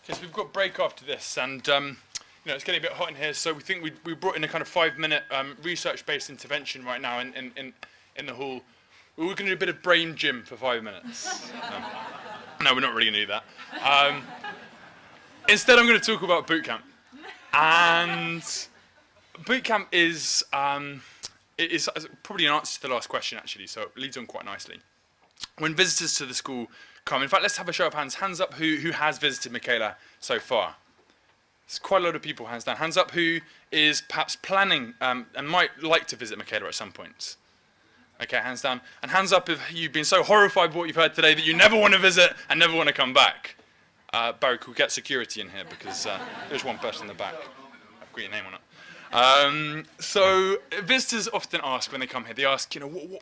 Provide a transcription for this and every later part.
Okay, so we've got break after this, and it's getting a bit hot in here, so we think we brought in a kind of 5-minute research-based intervention right now in the hall. We're going to do a bit of brain gym for 5 minutes. No, we're not really going to do that. Instead, I'm going to talk about bootcamp. And bootcamp is probably an answer to the last question, actually, so it leads on quite nicely. When visitors to the school come, in fact, let's have a show of hands. Hands up who has visited Michaela so far. There's quite a lot of people, hands down. Hands up who is perhaps planning and might like to visit Michaela at some point. Okay, hands down. And hands up if you've been so horrified by what you've heard today that you never want to visit and never want to come back. Barry, could we get security in here because there's one person in the back. I've got your name on it. So visitors often ask when they come here, they ask,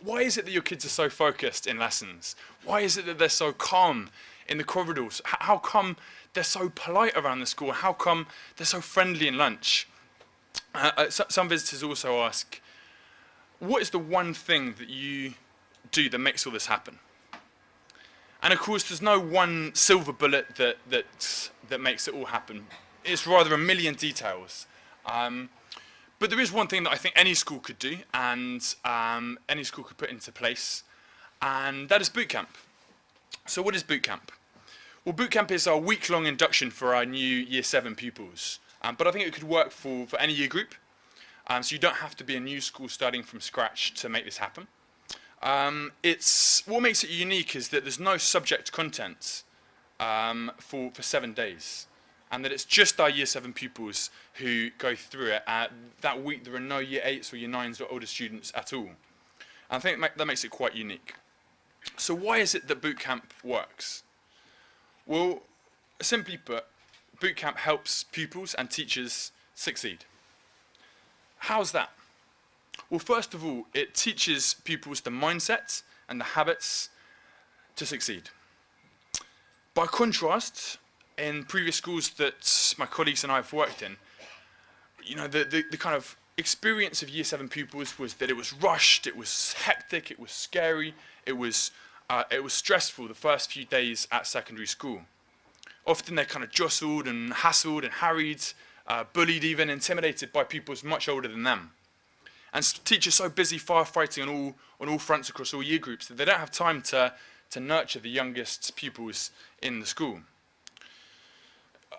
why is it that your kids are so focused in lessons? Why is it that they're so calm in the corridors? How come they're so polite around the school? How come they're so friendly in lunch? Some visitors also ask, what is the one thing that you do that makes all this happen? And of course, there's no one silver bullet that makes it all happen. It's rather a million details. But there is one thing that I think any school could do, and any school could put into place, and that is bootcamp. So what is bootcamp? Well, bootcamp is our week-long induction for our new Year 7 pupils. But I think it could work for any year group. So you don't have to be a new school starting from scratch to make this happen. What makes it unique is that there's no subject content for 7 days. And that it's just our Year 7 pupils who go through it. That week there are no Year 8s or Year 9s or older students at all. And I think that makes it quite unique. So why is it that bootcamp works? Well, simply put, bootcamp helps pupils and teachers succeed. How's that? Well, first of all, it teaches pupils the mindset and the habits to succeed. By contrast, in previous schools that my colleagues and I have worked in, the kind of experience of Year 7 pupils was that it was rushed, it was hectic, it was scary, it was stressful the first few days at secondary school. Often they're kind of jostled and hassled and harried, bullied even, intimidated by pupils much older than them. And teachers so busy firefighting on all fronts across all year groups that they don't have time to nurture the youngest pupils in the school.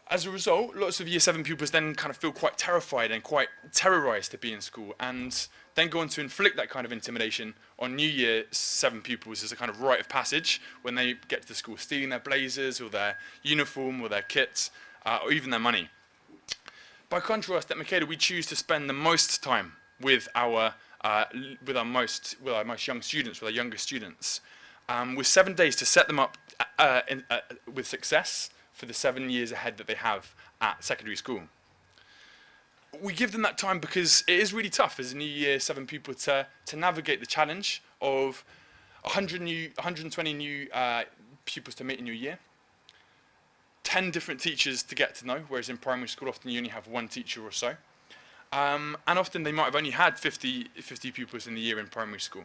As a result, lots of Year 7 pupils then kind of feel quite terrified and quite terrorized to be in school, and then go on to inflict that kind of intimidation on new Year 7 pupils as a kind of rite of passage when they get to the school, stealing their blazers or their uniform or their kits or even their money. By contrast, at Michaela, we choose to spend the most time with our most young students, with our youngest students, with 7 days to set them up with success for the 7 years ahead that they have at secondary school. We give them that time because it is really tough as a new Year 7 pupil to navigate the challenge of 120 new pupils to meet in your year, 10 different teachers to get to know, whereas in primary school often you only have one teacher or so. And often they might have only had 50 pupils in the year in primary school.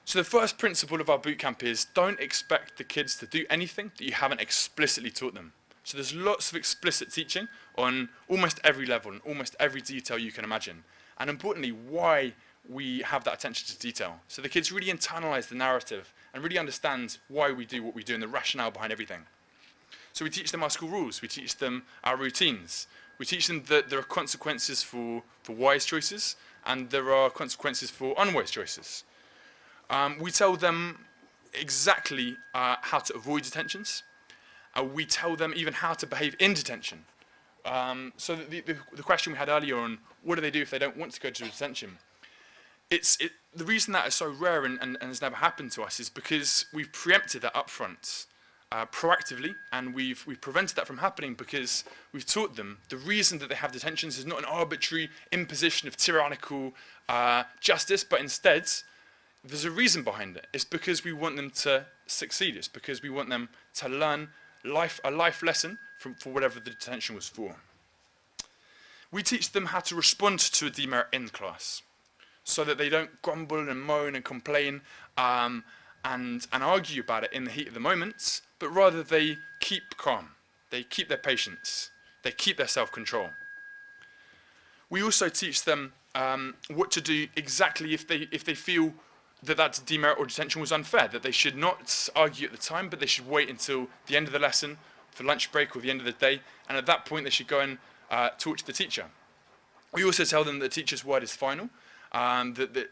So the first principle of our bootcamp is don't expect the kids to do anything that you haven't explicitly taught them. So there's lots of explicit teaching on almost every level and almost every detail you can imagine. And importantly, why we have that attention to detail. So the kids really internalize the narrative and really understand why we do what we do and the rationale behind everything. So we teach them our school rules, we teach them our routines, we teach them that there are consequences for wise choices and there are consequences for unwise choices. We tell them exactly how to avoid detentions. We tell them even how to behave in detention. So the question we had earlier on what do they do if they don't want to go to detention? The reason that is so rare and has never happened to us is because we've preempted that up front proactively, and we've prevented that from happening because we've taught them the reason that they have detentions is not an arbitrary imposition of tyrannical justice, but instead there's a reason behind it. It's because we want them to succeed. It's because we want them to learn a life lesson for whatever the detention was for. We teach them how to respond to a demerit in class so that they don't grumble and moan and complain and argue about it in the heat of the moment, but rather they keep calm. they keep their patience, they keep their self-control. We also teach them what to do exactly if they feel that demerit or detention was unfair, that they should not argue at the time, but they should wait until the end of the lesson for lunch break or the end of the day, and at that point they should go and talk to the teacher. We also tell them that the teacher's word is final, that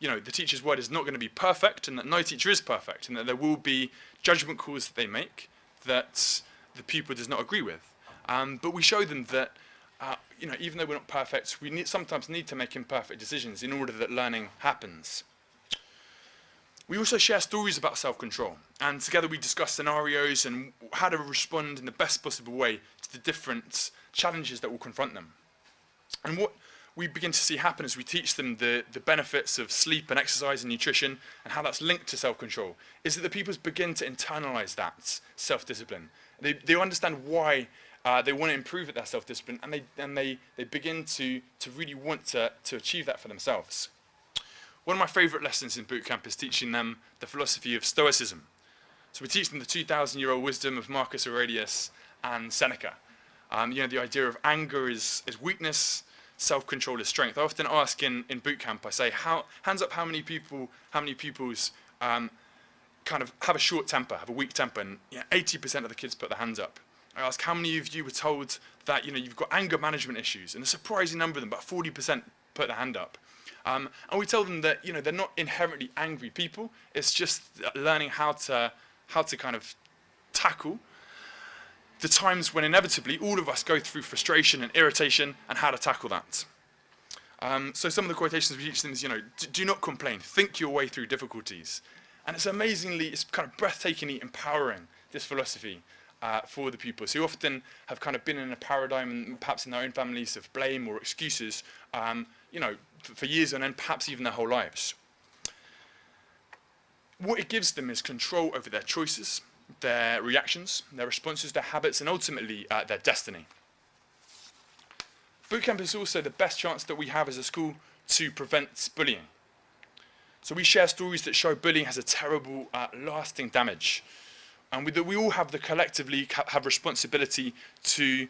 the teacher's word is not going to be perfect, and that no teacher is perfect, and that there will be judgment calls that they make that the pupil does not agree with. But we show them that even though we're not perfect, we sometimes need to make imperfect decisions in order that learning happens. We also share stories about self-control, and together we discuss scenarios and how to respond in the best possible way to the different challenges that will confront them. And what we begin to see happen as we teach them the benefits of sleep and exercise and nutrition and how that's linked to self-control is that the pupils begin to internalize that self-discipline. They understand why they want to improve at their self-discipline, and they begin to really want to achieve that for themselves. One of my favourite lessons in Bootcamp is teaching them the philosophy of Stoicism. So we teach them the 2,000-year-old wisdom of Marcus Aurelius and Seneca. The idea of anger is weakness, self-control is strength. I often ask in Bootcamp, I say, hands up how many pupils kind of have a short temper, have a weak temper, and 80% of the kids put their hands up. I ask how many of you were told that you've got anger management issues, and a surprising number of them, about 40%, put their hand up. And we tell them that they're not inherently angry people. It's just learning how to kind of tackle the times when inevitably all of us go through frustration and irritation, and how to tackle that. So some of the quotations we teach them is, do not complain, think your way through difficulties. And it's kind of breathtakingly empowering, this philosophy, for the pupils who often have kind of been in a paradigm, perhaps in their own families, of blame or excuses, for years on end, perhaps even their whole lives. What it gives them is control over their choices, their reactions, their responses, their habits, and ultimately their destiny. Bootcamp is also the best chance that we have as a school to prevent bullying. So we share stories that show bullying has a terrible, lasting damage. And we all have collectively have responsibility to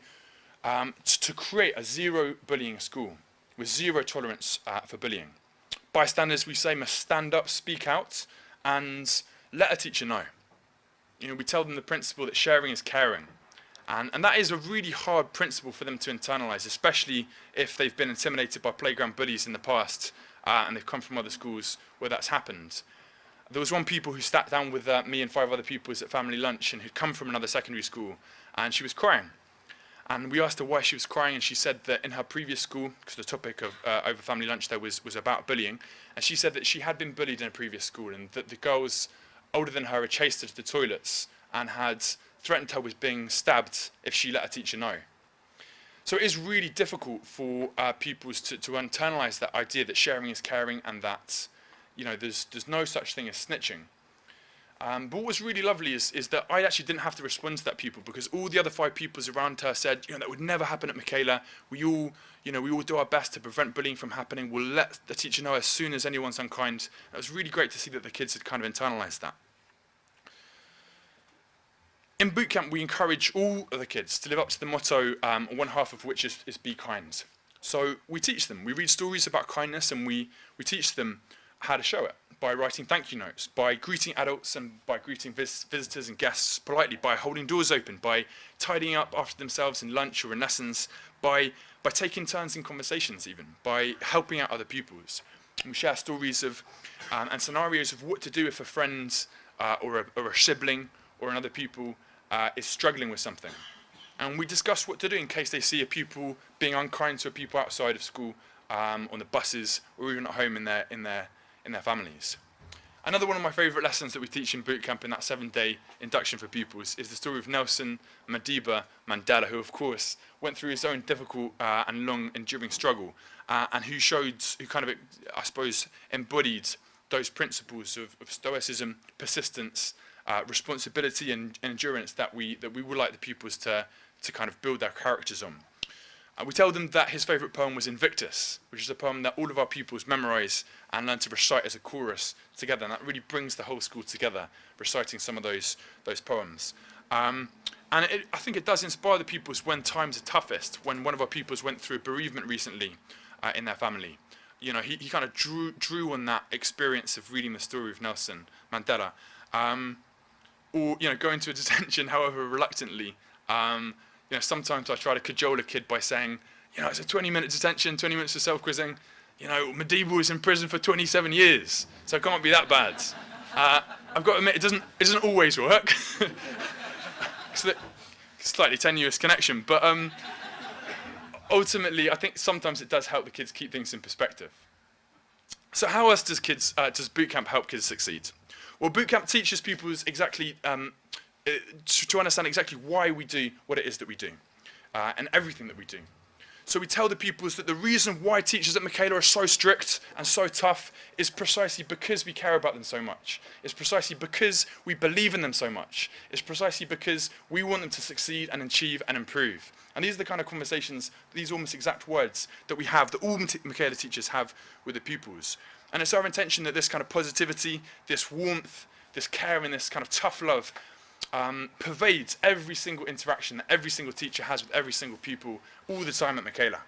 create a zero bullying school with zero tolerance for bullying. Bystanders, we say, must stand up, speak out, and let a teacher know. We tell them the principle that sharing is caring. And that is a really hard principle for them to internalize, especially if they've been intimidated by playground bullies in the past and they've come from other schools where that's happened. There was one pupil who sat down with me and 5 other pupils at family lunch and who'd come from another secondary school, and she was crying. And we asked her why she was crying, and she said that in her previous school, because the topic of over family lunch there was about bullying, and she said that she had been bullied in a previous school, and that the girls older than her had chased her to the toilets and had threatened her with being stabbed if she let a teacher know. So it is really difficult for pupils to internalize that idea that sharing is caring, and that there's no such thing as snitching. But what was really lovely is that I actually didn't have to respond to that pupil, because all the other 5 pupils around her said, that would never happen at Michaela. We all do our best to prevent bullying from happening. We'll let the teacher know as soon as anyone's unkind. It was really great to see that the kids had kind of internalized that. In Bootcamp, we encourage all of the kids to live up to the motto, one half of which is be kind. So we teach them. We read stories about kindness, and we teach them how to show it by writing thank you notes, by greeting adults and by greeting visitors and guests politely, by holding doors open, by tidying up after themselves in lunch or in lessons, by taking turns in conversations even, by helping out other pupils. And we share stories of and scenarios of what to do if a friend or a sibling or another pupil is struggling with something. And we discuss what to do in case they see a pupil being unkind to a pupil outside of school, on the buses, or even at home in their families. Another one of my favourite lessons that we teach in Bootcamp in that 7-day induction for pupils is the story of Nelson Madiba Mandela, who of course went through his own difficult and long enduring struggle, and who kind of, I suppose, embodied those principles of stoicism, persistence, responsibility and endurance that we would like the pupils to kind of build their characters on. We tell them that his favourite poem was Invictus, which is a poem that all of our pupils memorise and learn to recite as a chorus together, and that really brings the whole school together, reciting some of those poems. And I think it does inspire the pupils when times are toughest. When one of our pupils went through a bereavement recently in their family, you know, he kind of drew on that experience of reading the story of Nelson Mandela, or you know, going to a detention, however reluctantly. You know, sometimes I try to cajole a kid by saying, you know, it's a 20-minute detention, 20 minutes of self-quizzing. You know, Madiba was in prison for 27 years, so it can't be that bad. I've got to admit, it doesn't always work. It's a slightly tenuous connection, but ultimately, I think sometimes it does help the kids keep things in perspective. So how else does Bootcamp help kids succeed? Well, Bootcamp teaches pupils exactly to understand exactly why we do what it is that we do, and everything that we do. So we tell the pupils that the reason why teachers at Michaela are so strict and so tough is precisely because we care about them so much. It's precisely because we believe in them so much. It's precisely because we want them to succeed and achieve and improve. And these are the kind of conversations, these almost exact words that we have, that all Michaela teachers have with the pupils. And it's our intention that this kind of positivity, this warmth, this care and this kind of tough love pervades every single interaction that every single teacher has with every single pupil all the time at Michaela.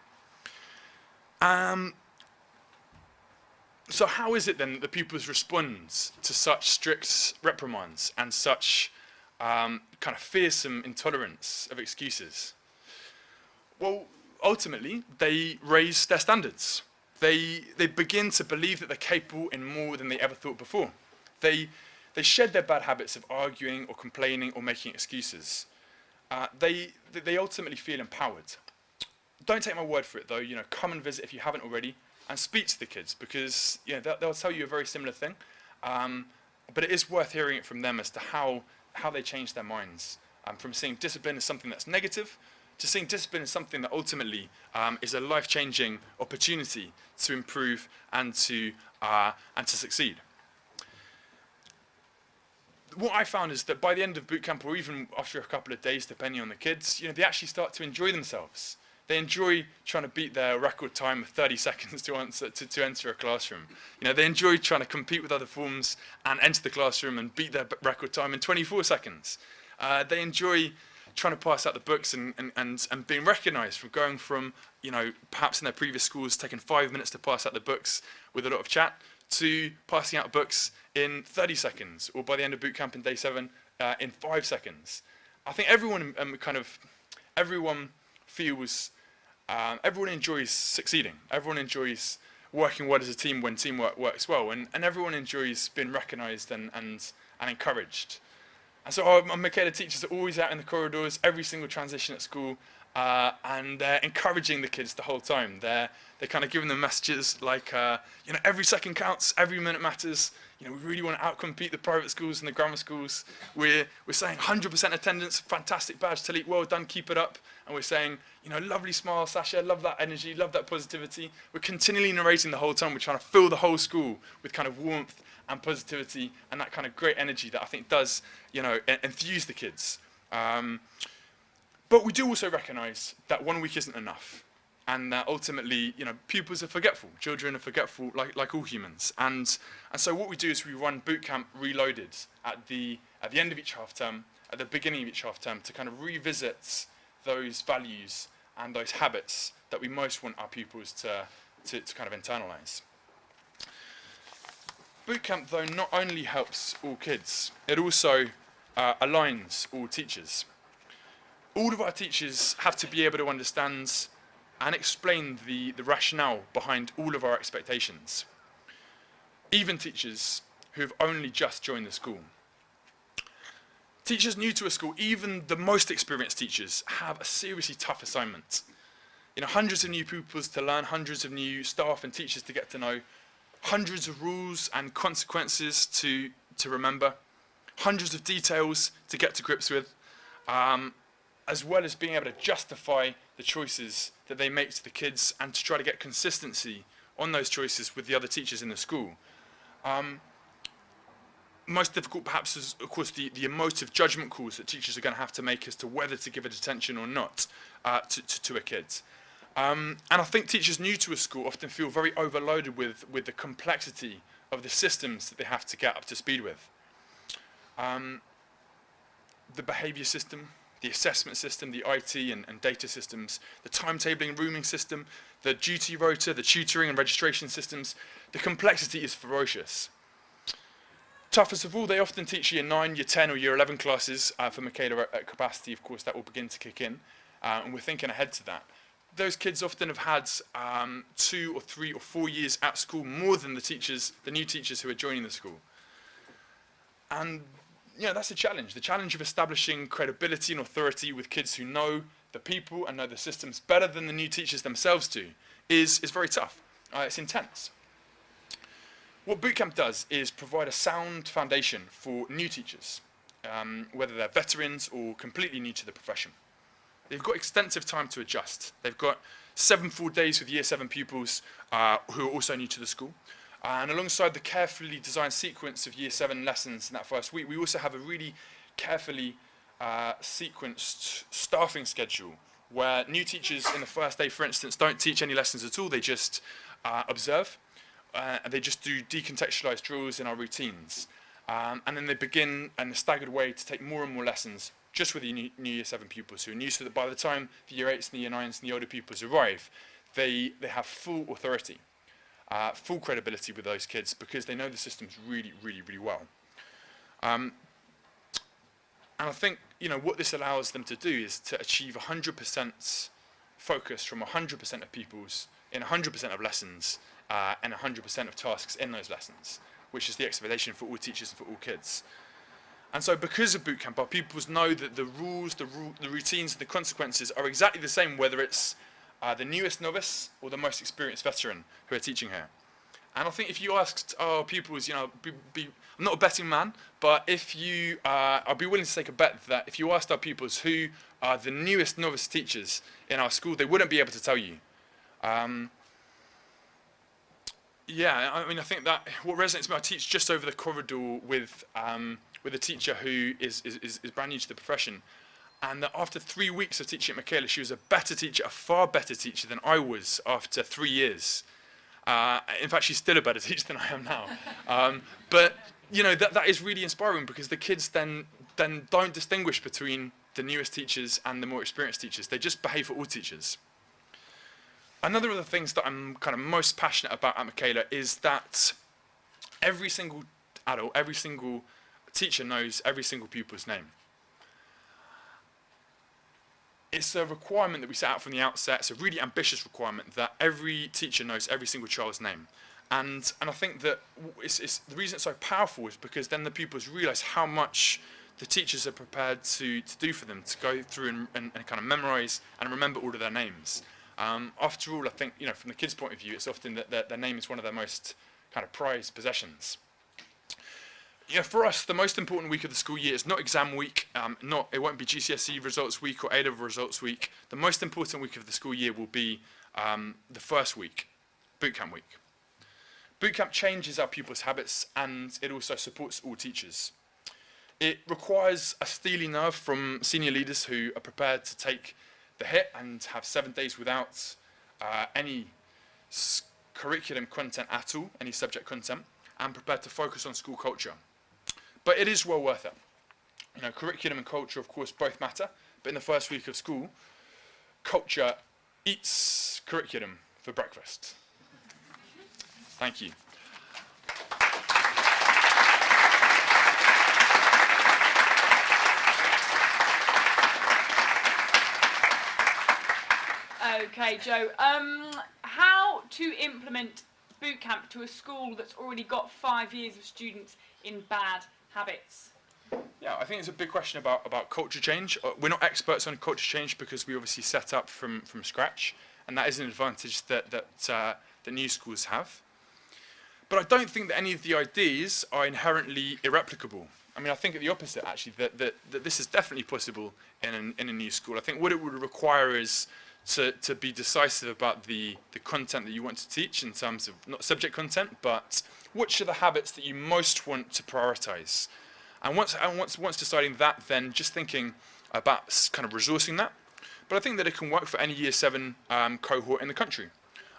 So how is it then that the pupils respond to such strict reprimands and such kind of fearsome intolerance of excuses? Well, ultimately, they raise their standards. They begin to believe that they're capable in more than they ever thought before. They shed their bad habits of arguing or complaining or making excuses. They ultimately feel empowered. Don't take my word for it, though. You know, come and visit if you haven't already, and speak to the kids, because you know they'll tell you a very similar thing. But it is worth hearing it from them as to how they change their minds from seeing discipline as something that's negative to seeing discipline as something that ultimately is a life-changing opportunity to improve and to succeed. What I found is that by the end of bootcamp, or even after a couple of days, depending on the kids, you know, they actually start to enjoy themselves. They enjoy trying to beat their record time of 30 seconds to enter a classroom. You know, they enjoy trying to compete with other forms and enter the classroom and beat their record time in 24 seconds. They enjoy trying to pass out the books and being recognised for going from, you know, perhaps in their previous schools taking 5 minutes to pass out the books with a lot of chat, to passing out books in 30 seconds, or by the end of bootcamp in day 7, in 5 seconds. I think everyone everyone feels, everyone enjoys succeeding. Everyone enjoys working well as a team when teamwork works well, and everyone enjoys being recognised and encouraged. And so our Michaela teachers are always out in the corridors, every single transition at school, and they're encouraging the kids the whole time. They're kind of giving them messages like, you know, every second counts, every minute matters. You know, we really want to outcompete the private schools and the grammar schools. We're saying 100% attendance, fantastic badge, Talik, well done, keep it up. And we're saying, you know, lovely smile, Sasha, love that energy, love that positivity. We're continually narrating the whole time. We're trying to fill the whole school with kind of warmth and positivity and that kind of great energy that I think does, you know, enthuse the kids. But we do also recognise that 1 week isn't enough, and that ultimately, you know, pupils are forgetful. Children are forgetful, like all humans. And so what we do is we run bootcamp reloaded at the end of each half term, at the beginning of each half term, to kind of revisit those values and those habits that we most want our pupils to kind of internalise. Bootcamp, though, not only helps all kids, it also aligns all teachers. All of our teachers have to be able to understand and explain the rationale behind all of our expectations. Even teachers who have only just joined the school. Teachers new to a school, even the most experienced teachers, have a seriously tough assignment. You know, hundreds of new pupils to learn, hundreds of new staff and teachers to get to know, hundreds of rules and consequences to remember, hundreds of details to get to grips with, as well as being able to justify the choices that they make to the kids and to try to get consistency on those choices with the other teachers in the school. Most difficult perhaps is, of course, the emotive judgment calls that teachers are going to have to make as to whether to give a detention or not to a kid. And I think teachers new to a school often feel very overloaded with the complexity of the systems that they have to get up to speed with. The behaviour system, the assessment system, the IT and data systems, the timetabling and rooming system, the duty rota, the tutoring and registration systems. The complexity is ferocious. Toughest of all, they often teach year 9, year 10 or year 11 classes. For Michaela at capacity, of course, that will begin to kick in. And we're thinking ahead to that. Those kids often have had 2 or 3 or 4 years at school, more than the new teachers who are joining the school. And that's a challenge. The challenge of establishing credibility and authority with kids who know the people and know the systems better than the new teachers themselves do is very tough. It's intense. What Bootcamp does is provide a sound foundation for new teachers, whether they're veterans or completely new to the profession. They've got extensive time to adjust. They've got 7 full days with year 7 pupils who are also new to the school. And alongside the carefully designed sequence of year 7 lessons in that first week, we also have a really carefully sequenced staffing schedule where new teachers in the first day, for instance, don't teach any lessons at all. They just observe. And they just do decontextualized drills in our routines. And then they begin in a staggered way to take more and more lessons just with the new year 7 pupils who are new, so that by the time the year 8s and the year 9s and the older pupils arrive, they have full authority. Full credibility with those kids because they know the systems really, really, really well. And I think what this allows them to do is to achieve 100% focus from 100% of pupils in 100% of lessons and 100% of tasks in those lessons, which is the expectation for all teachers and for all kids. And so because of Bootcamp, our pupils know that the rules, the routines, and the consequences are exactly the same, whether it's the newest novice or the most experienced veteran who are teaching here. And I think if you asked our pupils, I'm not a betting man, but if you, I'd be willing to take a bet that if you asked our pupils who are the newest novice teachers in our school, they wouldn't be able to tell you. I think that what resonates with me, I teach just over the corridor with a teacher who is brand new to the profession. And that after 3 weeks of teaching at Michaela, she was a better teacher, a far better teacher than I was after 3 years. In fact, she's still a better teacher than I am now. But that is really inspiring because the kids then don't distinguish between the newest teachers and the more experienced teachers. They just behave for all teachers. Another of the things that I'm kind of most passionate about at Michaela is that every single adult, every single teacher knows every single pupil's name. It's a requirement that we set out from the outset. It's a really ambitious requirement that every teacher knows every single child's name. And I think that the reason it's so powerful is because then the pupils realise how much the teachers are prepared to do for them, to go through and kind of memorise and remember all of their names. After all, I think, from the kids' point of view, it's often that their name is one of their most kind of prized possessions. For us, the most important week of the school year is not exam week, it won't be GCSE results week or A-level results week. The most important week of the school year will be the first week, Bootcamp week. Bootcamp changes our pupils' habits and it also supports all teachers. It requires a steely nerve from senior leaders who are prepared to take the hit and have 7 days without any curriculum content at all, any subject content, and prepared to focus on school culture. But it is well worth it. Curriculum and culture, of course, both matter, but in the first week of school, culture eats curriculum for breakfast. Thank you. Okay, Joe. How to implement Bootcamp to a school that's already got 5 years of students in bad habits? Yeah, I think it's a big question about culture change. We're not experts on culture change because we obviously set up from scratch, and that is an advantage that new schools have. But I don't think that any of the ideas are inherently irreplicable. I mean, I think the opposite, actually, that this is definitely possible in a new school. I think what it would require is to be decisive about the content that you want to teach in terms of not subject content, but which are the habits that you most want to prioritize. And once deciding that, then just thinking about kind of resourcing that. But I think that it can work for any year 7 cohort in the country.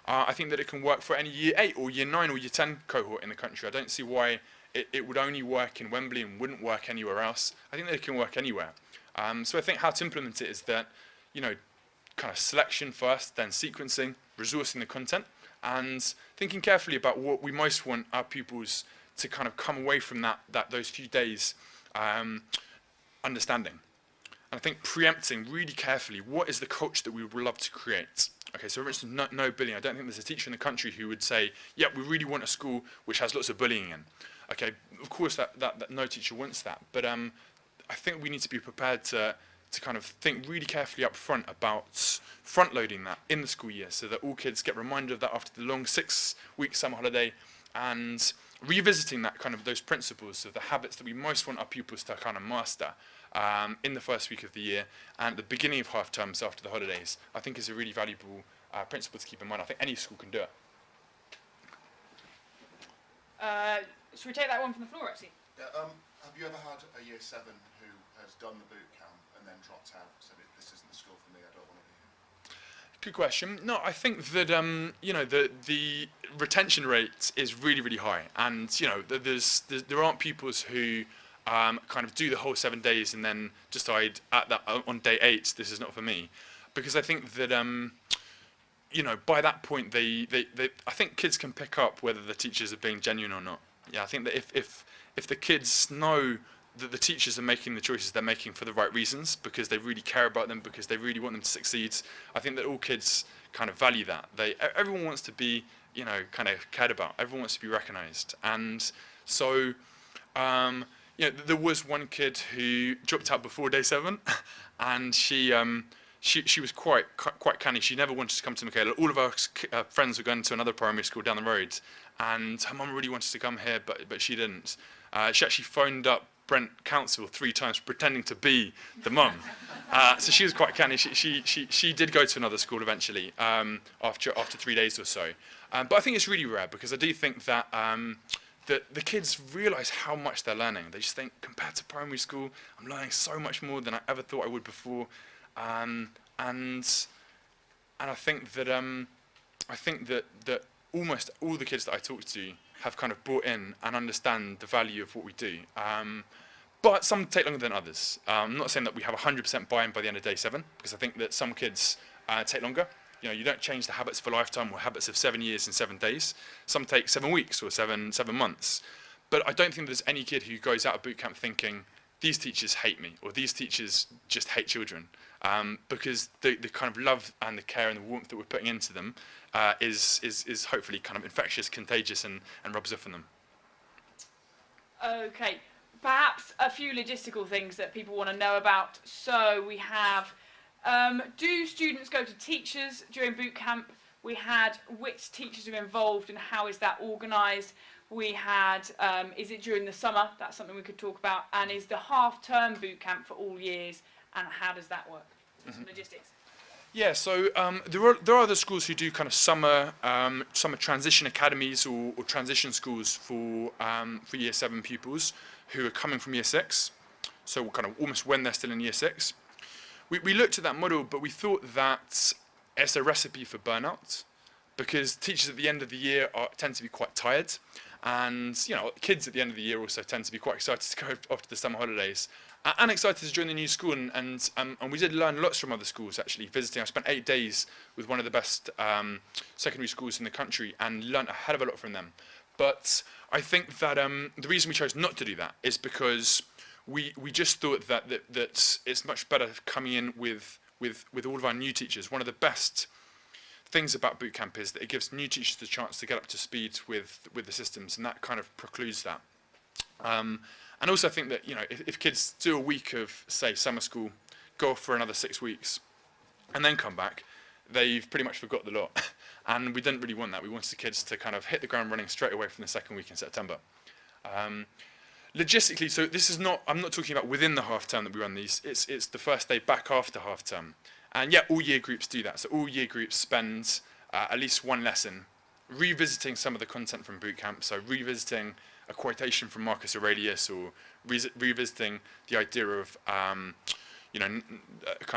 I think that it can work for any year 8 or year 9 or year 10 cohort in the country. I don't see why it would only work in Wembley and wouldn't work anywhere else. I think that it can work anywhere. So I think how to implement it is that, kind of selection first, then sequencing, resourcing the content, and thinking carefully about what we most want our pupils to kind of come away from those few days understanding. And I think preempting really carefully what is the culture that we would love to create. Okay, so for instance, no bullying. I don't think there's a teacher in the country who would say, yeah, we really want a school which has lots of bullying in. Okay, of course that no teacher wants that, but I think we need to be prepared to kind of think really carefully up front about front-loading that in the school year so that all kids get reminded of that after the long 6-week summer holiday, and revisiting that kind of those principles of the habits that we most want our pupils to kind of master in the first week of the year and at the beginning of half terms after the holidays, I think is a really valuable principle to keep in mind. I think any school can do it. Should we take that one from the floor, actually? Yeah, have you ever had a year 7 who has done the boot camp and then dropped out, said this isn't the school for me, I don't want to be here? Good question. No, I think that the retention rate is really, really high, and there aren't pupils who kind of do the whole 7 days and then decide on day 8 this is not for me, because I think that by that point I think kids can pick up whether the teachers are being genuine or not. Yeah, I think that if the kids know that the teachers are making the choices they're making for the right reasons, because they really care about them, because they really want them to succeed, I think that all kids kind of value that. Everyone wants to be, kind of cared about. Everyone wants to be recognised. And so, there was one kid who dropped out before day 7, and she was quite canny. She never wanted to come to Michaela. All of our friends were going to another primary school down the road, and her mum really wanted to come here, but she didn't. She actually phoned up Brent Council 3 times pretending to be the mum. So she was quite canny. She did go to another school eventually after 3 days or so. But I think it's really rare, because I do think that the kids realise how much they're learning. They just think, compared to primary school, I'm learning so much more than I ever thought I would before. And I think that almost all the kids that I talk to have kind of bought in and understand the value of what we do. But some take longer than others. I'm not saying that we have 100% buy-in by the end of day 7, because I think that some kids take longer. You don't change the habits of a lifetime or habits of 7 years in 7 days. Some take 7 weeks or 7 months. But I don't think there's any kid who goes out of boot camp thinking, these teachers hate me, or these teachers just hate children. Because the kind of love and the care and the warmth that we're putting into them is hopefully kind of infectious, contagious, and rubs off on them. Okay, perhaps a few logistical things that people want to know about. So we have, do students go to teachers during boot camp? We had which teachers are involved and how is that organised? We had, is it during the summer? That's something we could talk about. And is the half-term boot camp for all years? And how does that work? Some logistics. Yeah, so there are other schools who do kind of summer transition academies or transition schools for year 7 pupils who are coming from year 6. So kind of almost when they're still in year 6. We looked at that model, but we thought that it's a recipe for burnout, because teachers at the end of the year tend to be quite tired, and kids at the end of the year also tend to be quite excited to go off to the summer holidays. And excited to join the new school, and we did learn lots from other schools actually, visiting. I spent 8 days with one of the best secondary schools in the country and learned a hell of a lot from them. But I think that the reason we chose not to do that is because we just thought that it's much better coming in with all of our new teachers. One of the best things about boot camp is that it gives new teachers the chance to get up to speed with the systems, and that kind of precludes that. And also I think that, if kids do a week of, say, summer school, go off for another 6 weeks, and then come back, they've pretty much forgot the lot. And we didn't really want that. We wanted the kids to kind of hit the ground running straight away from the second week in September. Logistically, so I'm not talking about within the half term that we run these, it's the first day back after half term. And yeah, all year groups do that. So all year groups spend at least one lesson revisiting some of the content from boot camp. So revisiting a quotation from Marcus Aurelius, or revisiting the idea of, kind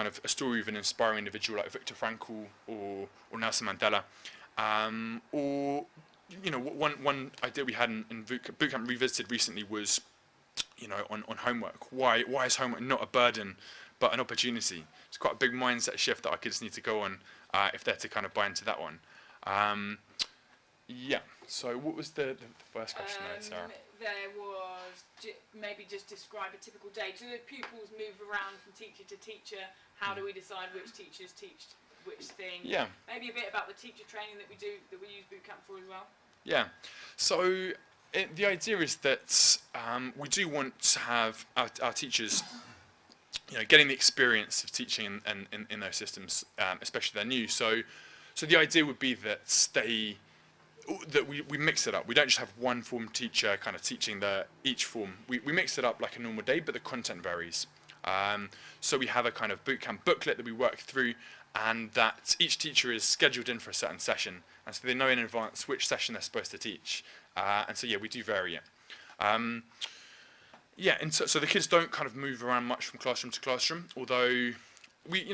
of a story of an inspiring individual like Viktor Frankl or Nelson Mandela, or one idea we had in boot camp revisited recently was, on homework. Why is homework not a burden, but an opportunity. It's quite a big mindset shift that our kids need to go on if they're to kind of buy into that one. Yeah, so what was the first question there, Sarah? There was maybe just describe a typical day. Do the pupils move around from teacher to teacher? How do we decide which teachers teach which thing? Yeah. Maybe a bit about the teacher training that we use Bootcamp for as well. Yeah, so the idea is that we do want to have our teachers, getting the experience of teaching in those systems, especially if they're new. So the idea would be that we mix it up. We don't just have one form teacher kind of teaching each form. We mix it up like a normal day, but the content varies. So we have a kind of Bootcamp booklet that we work through, and that each teacher is scheduled in for a certain session, and so they know in advance which session they're supposed to teach. And so we do vary it. And so the kids don't kind of move around much from classroom to classroom, although we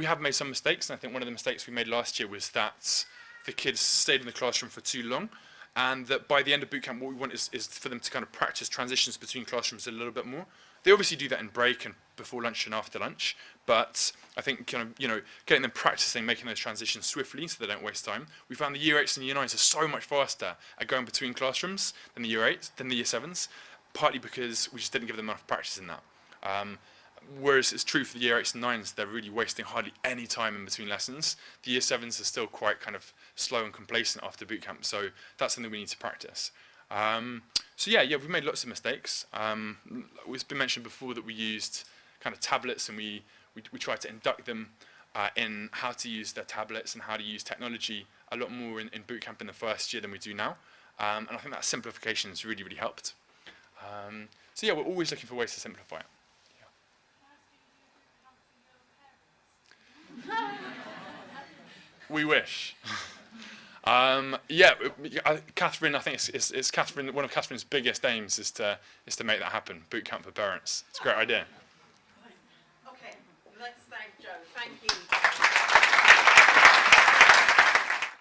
have made some mistakes, and I think one of the mistakes we made last year was that the kids stayed in the classroom for too long, and that by the end of Bootcamp what we want is for them to kind of practice transitions between classrooms a little bit more. They obviously do that in break and before lunch and after lunch, but I think getting them practicing making those transitions swiftly so they don't waste time. We found the Year 8s and Year 9s are so much faster at going between classrooms than the Year 8s, than the Year 7s, partly because we just didn't give them enough practice in that. Whereas it's true for the Year 8s and 9s, they're really wasting hardly any time in between lessons. The Year 7s are still quite kind of slow and complacent after Bootcamp, so that's something we need to practice. We've made lots of mistakes. It's been mentioned before that we used kind of tablets, and we tried to induct them in how to use their tablets and how to use technology a lot more in Bootcamp in the first year than we do now. And I think that simplification has really, really helped. We're always looking for ways to simplify it. We wish. Catherine, I think it's Catherine. One of Catherine's biggest aims is to make that happen. Bootcamp for parents. It's a great idea.